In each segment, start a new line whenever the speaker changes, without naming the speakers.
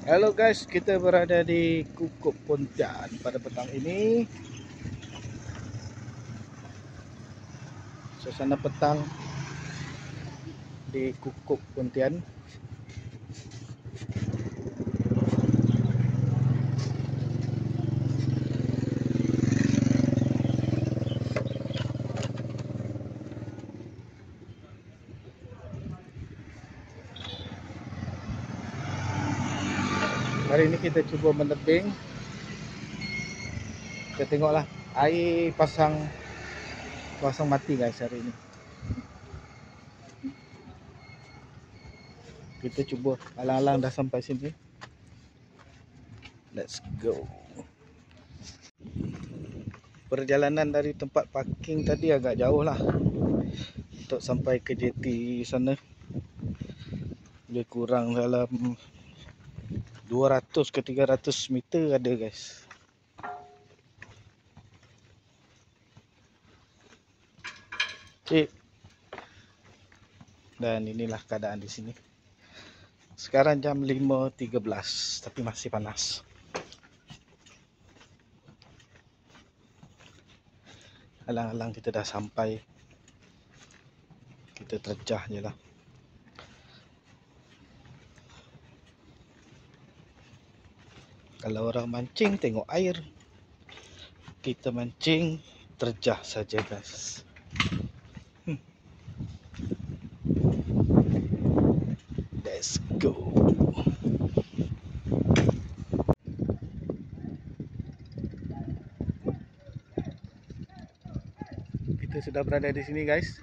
Halo guys, kita berada di Kukup Pontian pada petang ini. Suasana petang di Kukup Pontian. Hari ini kita cuba menebing. Kita tengoklah air pasang mati guys hari ini. Kita cuba alang-alang dah sampai sini. Let's go. Perjalanan dari tempat parking tadi agak jauh lah untuk sampai ke jeti sana. Lebih kurang dalam 200 ke 300 meter ada guys. Dan inilah keadaan di sini. Sekarang jam 5.13 tapi masih panas. Alang-alang kita dah sampai. Kita terjah je lah. Kalau orang mancing tengok air, kita mancing terjah saja guys. Let's go. Kita sudah berada di sini guys.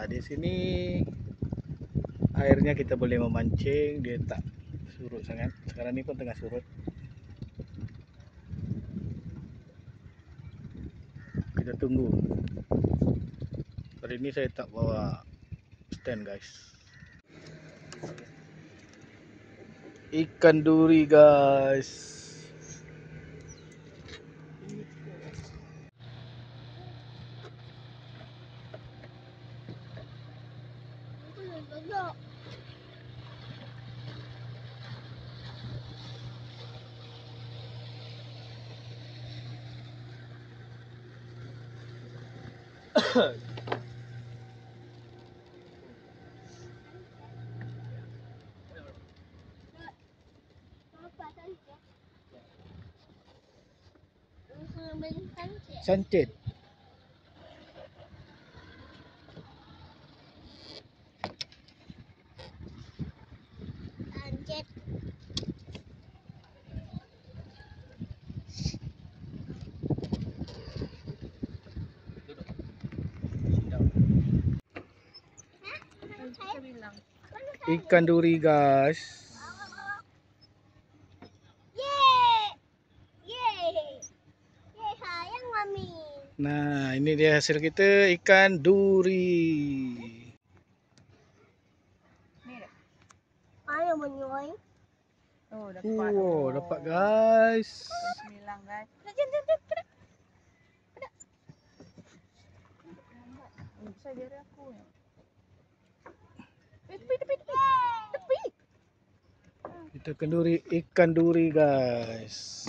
Di sini airnya kita boleh memancing, dia tak surut sangat. Sekarang ni pun tengah surut. Kita tunggu. Hari ini saya tak bawa stand guys. Ikan duri guys. Sancit. Ikan duri guys. Nah, ini dia hasil kita, ikan duri.
Ayo menyoy.
Oh, dapat. Oh, dapat guys.
Bismillah guys. Bisa jadi aku ya. Tepi.
Kita kenduri ikan duri guys.